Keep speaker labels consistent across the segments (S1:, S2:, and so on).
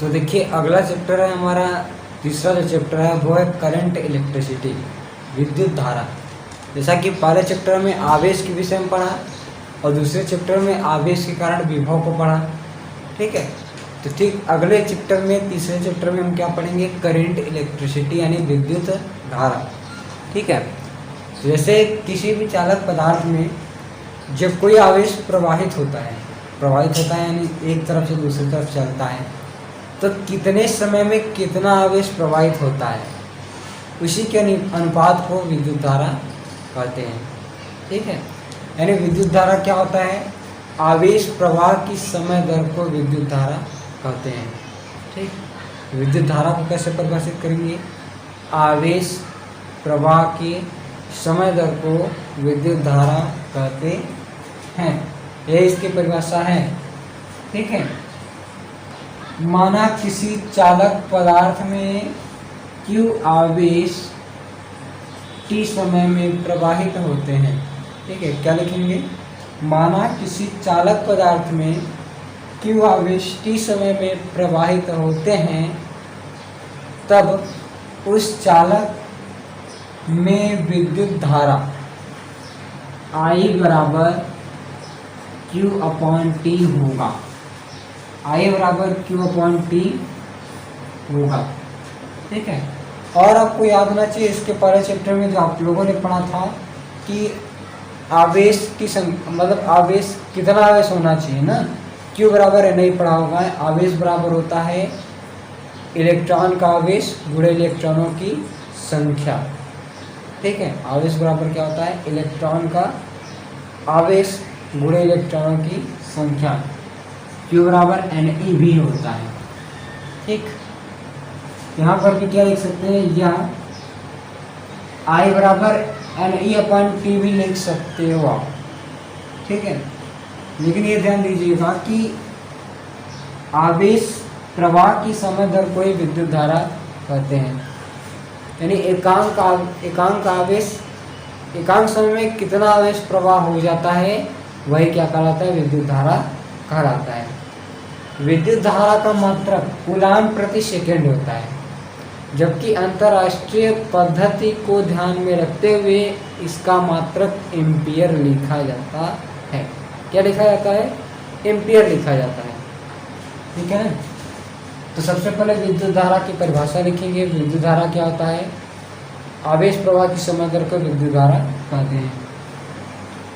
S1: तो देखिए अगला चैप्टर है हमारा, तीसरा जो चैप्टर है वो है करंट इलेक्ट्रिसिटी, विद्युत धारा। जैसा कि पहले चैप्टर में आवेश के विषय में पढ़ा और दूसरे चैप्टर में आवेश के कारण विभव को पढ़ा, ठीक है। तो ठीक अगले चैप्टर में, तीसरे चैप्टर में हम क्या पढ़ेंगे, करंट इलेक्ट्रिसिटी यानी विद्युत धारा, ठीक है। जैसे किसी भी चालक पदार्थ में जब कोई आवेश प्रवाहित होता है यानी एक तरफ से दूसरी तरफ चलता है, तो कितने समय में कितना आवेश प्रवाहित होता है, उसी के अनुपात को विद्युत धारा कहते हैं, ठीक है। यानी विद्युत धारा क्या होता है, आवेश प्रवाह की समय दर को विद्युत धारा कहते हैं, ठीक। विद्युत धारा को कैसे परिभाषित करेंगे, आवेश प्रवाह की समय दर को विद्युत धारा कहते हैं, ये इसकी परिभाषा है, ठीक है। माना किसी चालक पदार्थ में Q आवेश T समय में प्रवाहित होते हैं, ठीक है। क्या लिखेंगे, माना किसी चालक पदार्थ में Q आवेश T समय में प्रवाहित होते हैं, तब उस चालक में विद्युत धारा I बराबर Q/T होगा, I बराबर Q/T होगा, ठीक है। और आपको याद होना चाहिए इसके पहले चैप्टर में जो आप लोगों ने पढ़ा था कि आवेश की मतलब आवेश कितना आवेश होना चाहिए ना, Q बराबर है, नहीं पढ़ा होगा, आवेश बराबर होता है इलेक्ट्रॉन का आवेश गुणे इलेक्ट्रॉनों की संख्या, ठीक है। आवेश बराबर क्या होता है, इलेक्ट्रॉन का आवेश गुणे इलेक्ट्रॉनों की संख्या, Q बराबर Ne भी होता है, ठीक। यहाँ पर भी क्या लिख सकते हैं, या I बराबर Ne/T भी लिख सकते हो आप, ठीक है। लेकिन ये ध्यान दीजिएगा कि आवेश प्रवाह की समय दर को ही विद्युत धारा कहते हैं, यानी एकांक समय में कितना आवेश प्रवाह हो जाता है वही क्या कहलाता है, विद्युत धारा कहलाता है। विद्युत धारा का मात्रक कूलाम प्रति सेकेंड होता है, जबकि अंतर्राष्ट्रीय पद्धति को ध्यान में रखते हुए इसका मात्रक एम्पियर लिखा जाता है। क्या लिखा जाता है, एम्पियर लिखा जाता है, ठीक है। तो सबसे पहले विद्युत धारा की परिभाषा लिखेंगे। विद्युत धारा क्या होता है, आवेश प्रवाह की समय दर को विद्युत धारा कहते हैं।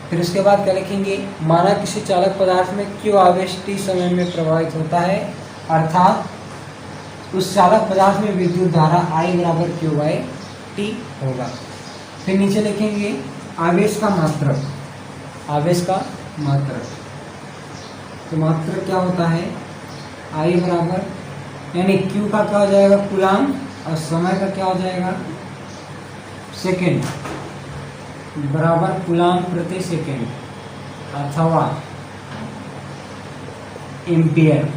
S1: फिर उसके बाद क्या लिखेंगे, माना किसी चालक पदार्थ में Q आवेश T समय में प्रवाहित होता है, अर्थात उस चालक पदार्थ में विद्युत धारा I बराबर Q/T होगा। फिर नीचे लिखेंगे आवेश का मात्रक, तो मात्रक क्या होता है, I बराबर यानी Q का क्या हो जाएगा, कूलाम, और समय का क्या हो जाएगा, सेकेंड, बराबर कूलाम प्रति सेकेंड अथवा एम्पियर,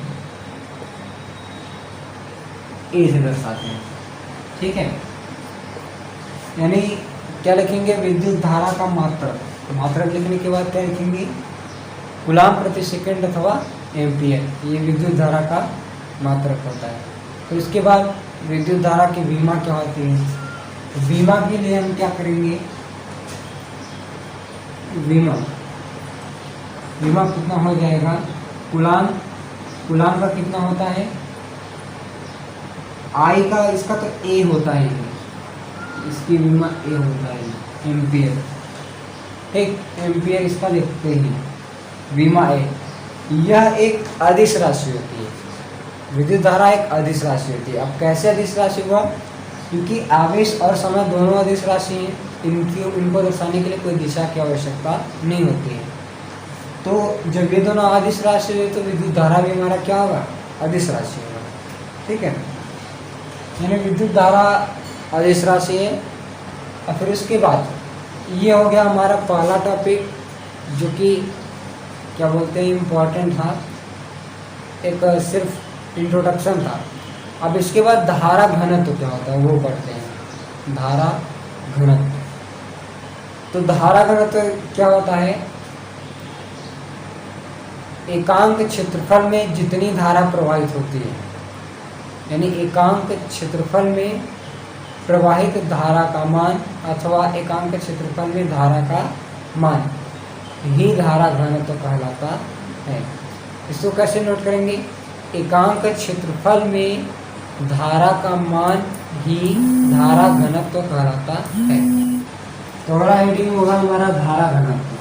S1: इसे दर्शाते हैं, ठीक है। यानी क्या लिखेंगे, विद्युत धारा का मात्रक लिखने के बाद क्या लिखेंगे, कूलाम प्रति सेकेंड अथवा एम्पियर, ये विद्युत धारा का मात्रक होता है। फिर उसके बाद विद्युत धारा की विमा क्या होती है, तो विमा के लिए हम क्या करेंगे, विमा कितना हो जाएगा, कूलाम का कितना होता है, I का, इसका तो A होता है, इसकी विमा A होता है, एम्पियर, ठीक। एम्पियर इसका लिखते हैं, विमा A। यह एक अदिश राशि होती है, विद्युत धारा एक अदिश राशि होती है। अब कैसे अदिश राशि हुआ, क्योंकि आवेश और समय दोनों अदिश राशि हैं, इनको दर्शाने के लिए कोई दिशा की आवश्यकता नहीं होती है। तो जब ये दोनों अदिश राशि है तो विद्युत धारा भी हमारा क्या होगा, अदिश राशि होगा, ठीक है। यानी विद्युत धारा अदिश राशि है। और फिर उसके बाद ये हो गया हमारा पहला टॉपिक, जो कि क्या बोलते हैं, इम्पोर्टेंट था, एक सिर्फ इंट्रोडक्शन था। अब इसके बाद धारा घनत्व क्या होता है वो पढ़ते हैं, धारा घनत्व। तो धारा घनत्व क्या होता है, एकांक क्षेत्रफल में जितनी धारा प्रवाहित होती है यानी एकांक क्षेत्रफल में प्रवाहित धारा का मान अथवा एकांक क्षेत्रफल में धारा का मान ही धारा घनत्व कहलाता है। इसको कैसे नोट करेंगे? एकांक क्षेत्रफल में धारा का मान ही धारा घनत्व कहलाता है। तो अगला हेडिंग होगा हमारा धारा घनत्व।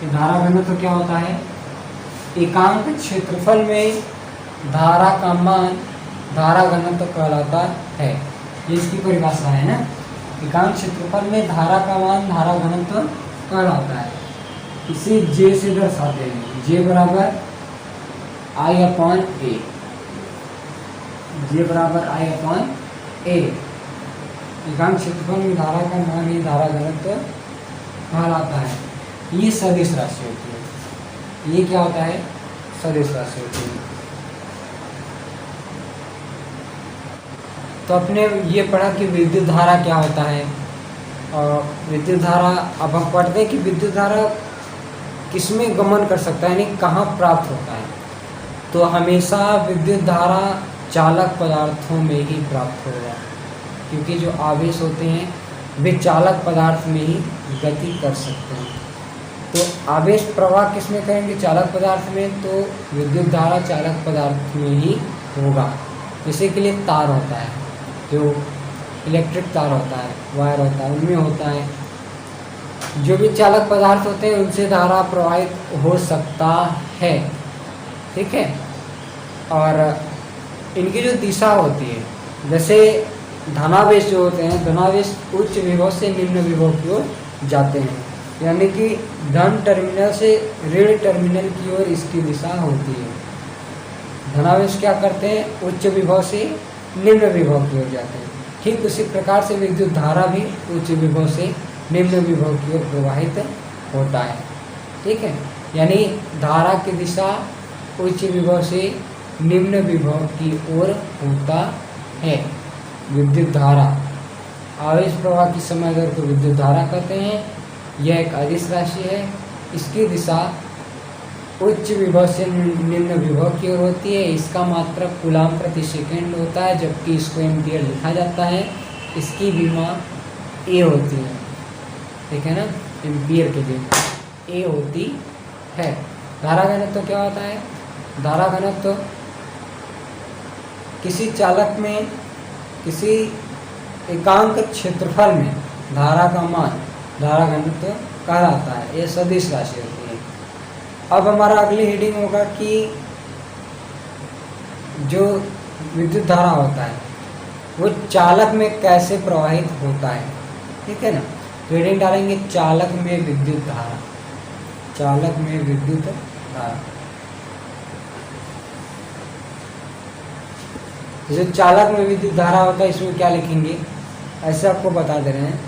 S1: धारा घनत्व क्या होता है? एकांक क्षेत्रफल में धारा का मान धारा घनत्व कहलाता है। ये इसकी परिभाषा है ना। एकांक क्षेत्रफल में धारा का मान धारा घनत्व कहलाता है। इसे J से दर्शाते हैं। J बराबर I/A। J बराबर I/A। एकांक क्षेत्रफल में धारा का मान ही धारा घनत्व कहलाता है। ये सदिश राशि होती है। ये क्या होता है? सदिश राशि होती है। तो अपने ये पढ़ा कि विद्युत धारा क्या होता है। और विद्युत धारा अब हम पढ़ते हैं कि विद्युत धारा किसमें गमन कर सकता है, यानी कहाँ प्राप्त होता है। तो हमेशा विद्युत धारा चालक पदार्थों में ही प्राप्त होगा, क्योंकि जो आवेश होते हैं वे चालक पदार्थ में ही गति कर सकते हैं। तो आवेश प्रवाह किस में करेंगे? चालक पदार्थ में। तो विद्युत धारा चालक पदार्थ में ही होगा। जैसे के लिए तार होता है, जो इलेक्ट्रिक तार होता है, वायर होता है, उनमें होता है। जो भी चालक पदार्थ होते हैं उनसे धारा प्रवाहित हो सकता है। ठीक है। और इनकी जो दिशा होती है, जैसे धनावेश जो होते हैं, धनावेश उच्च विभव से निम्न विभव की ओर जाते हैं, यानी कि धन टर्मिनल से ऋण टर्मिनल की ओर इसकी दिशा होती है। धनावेश क्या करते हैं? उच्च विभव से निम्न विभव की ओर जाते हैं। ठीक उसी प्रकार से विद्युत धारा भी उच्च विभव से निम्न विभव की ओर प्रवाहित होता है। ठीक है। यानी धारा की दिशा उच्च विभव से निम्न विभव की ओर होता है। विद्युत धारा, आवेश प्रवाह की समय दर को विद्युत धारा कहते हैं। यह एक अदिश राशि है। इसकी दिशा उच्च विभव से निम्न विभव की ओर होती है। इसका मात्रक कूलाम प्रति सेकेंड होता है, जबकि इसको एम्पियर लिखा जाता है। इसकी विमा ए होती है। ठीक है ना, एम्पियर के लिए ए होती है। धारा घनत्व क्या होता है? धारा घनत्व किसी चालक में किसी एकांक क्षेत्रफल में धारा का मान धारा घनत्व कहलाता है। यह सदिश राशि होती है। अब हमारा अगली हेडिंग होगा कि जो विद्युत धारा होता है वो चालक में कैसे प्रवाहित होता है। ठीक है ना। तो हेडिंग डालेंगे चालक में विद्युत धारा। चालक में विद्युत धारा। जो चालक में विद्युत धारा होता है इसमें क्या लिखेंगे, ऐसे आपको बता दे रहे हैं।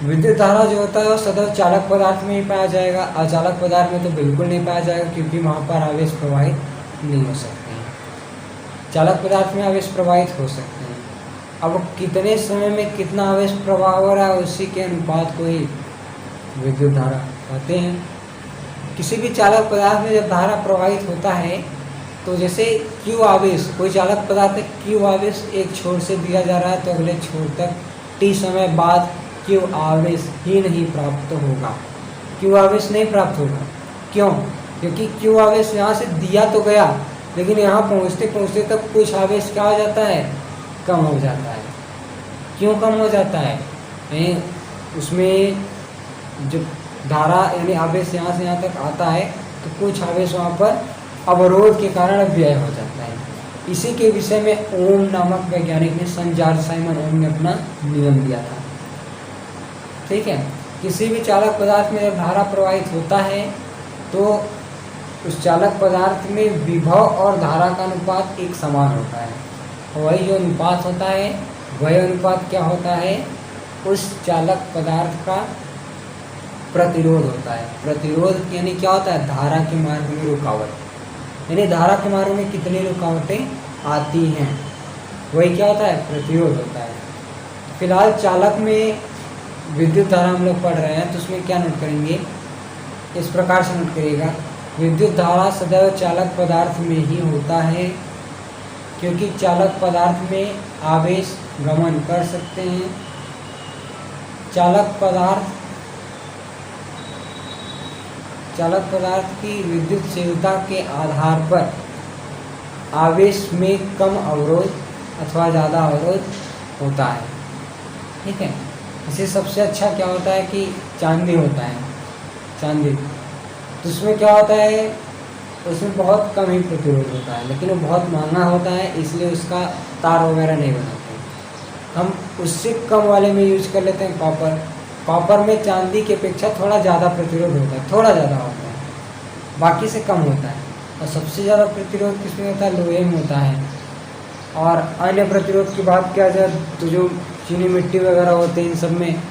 S1: विद्युत धारा जो होता है वो सदैव चालक पदार्थ में ही पाया जाएगा। अचालक पदार्थ में तो बिल्कुल नहीं पाया जाएगा, क्योंकि वहाँ पर आवेश प्रवाहित नहीं हो सकते हैं। चालक पदार्थ में आवेश प्रवाहित हो सकते हैं। अब कितने समय में कितना आवेश प्रवाह हो रहा है उसी के अनुपात को ही विद्युत धारा कहते हैं। किसी भी चालक पदार्थ में जब धारा प्रवाहित होता है तो जैसे क्यू आवेश, कोई चालक पदार्थ है, क्यू आवेश एक छोर से दिया जा रहा है तो अगले छोर तक टी समय बाद क्यू आवेश ही नहीं प्राप्त होगा। क्यू आवेश नहीं प्राप्त होगा। क्यों? क्योंकि क्यू आवेश यहाँ से दिया तो गया, लेकिन यहाँ पहुँचते पहुँचते तक कुछ आवेश क्या हो जाता है? कम हो जाता है। क्यों कम हो जाता है? उसमें जो धारा यानी आवेश यहाँ से यहाँ तक आता है तो कुछ आवेश वहाँ पर अवरोध के कारण व्यय हो जाता है। इसी के विषय में ओम नामक वैज्ञानिक ने सन जॉर्ज साइमन ओम ने अपना नियम दिया था। ठीक है। किसी भी चालक पदार्थ में जब धारा प्रवाहित होता है तो उस चालक पदार्थ में विभव और धारा का अनुपात एक समान होता है। वही जो अनुपात होता है वही अनुपात क्या होता है? उस चालक पदार्थ का प्रतिरोध होता है। प्रतिरोध यानी क्या होता है? धारा के मार्ग में रुकावट, यानी धारा के मार्ग में कितनी रुकावटें आती हैं वही क्या होता है? प्रतिरोध होता है। फिलहाल चालक में विद्युत धारा हम लोग पढ़ रहे हैं तो उसमें क्या नोट करेंगे? इस प्रकार से नोट करिएगा विद्युत धारा सदैव चालक पदार्थ में ही होता है, क्योंकि चालक पदार्थ में आवेश गमन कर सकते हैं। चालक पदार्थ की विद्युतशीलता के आधार पर आवेश में कम अवरोध अथवा ज़्यादा अवरोध होता है। ठीक है, इसे सबसे अच्छा क्या होता है कि चांदी होता है। चांदी तो उसमें क्या होता है, उसमें बहुत कम ही प्रतिरोध होता है, लेकिन वो बहुत महंगा होता है, इसलिए उसका तार वगैरह नहीं बनाते। हम उससे कम वाले में यूज कर लेते हैं कॉपर। कॉपर में चांदी की अपेक्षा थोड़ा ज़्यादा प्रतिरोध होता है, थोड़ा ज़्यादा होता है, बाकी से कम होता है। और सबसे ज़्यादा प्रतिरोध किसमें होता है, लोहे में होता है। और अन्य प्रतिरोध की बात किया जाए तो जो चीनी मिट्टी वगैरह होते हैं, इन सब में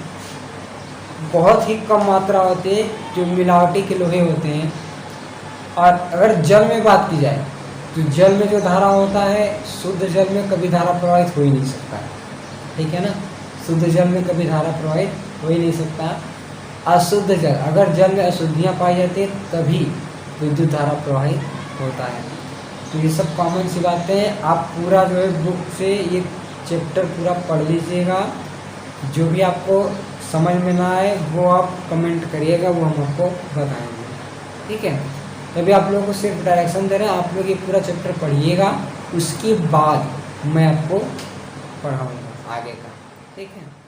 S1: बहुत ही कम मात्रा होती है जो मिलावटी के लोहे होते हैं। और अगर जल में बात की जाए तो जल में जो धारा होता है, शुद्ध जल में कभी धारा प्रवाहित हो ही नहीं सकता। ठीक है ना, शुद्ध जल में कभी धारा प्रवाहित हो ही नहीं सकता। अशुद्ध जल, अगर जल में अशुद्धियाँ पाई जाती है तभी विद्युत धारा प्रवाहित होता है। तो ये सब कॉमन सी बातें हैं। आप पूरा जो है बुक से ये चैप्टर पूरा पढ़ लीजिएगा। जो भी आपको समझ में ना आए वो आप कमेंट करिएगा, वो हम आपको बताएंगे। ठीक है, तभी आप लोगों को सिर्फ डायरेक्शन दे रहे हैं, आप लोग ये पूरा चैप्टर पढ़िएगा, उसके बाद मैं आपको पढ़ाऊँगा आगे का। ठीक है।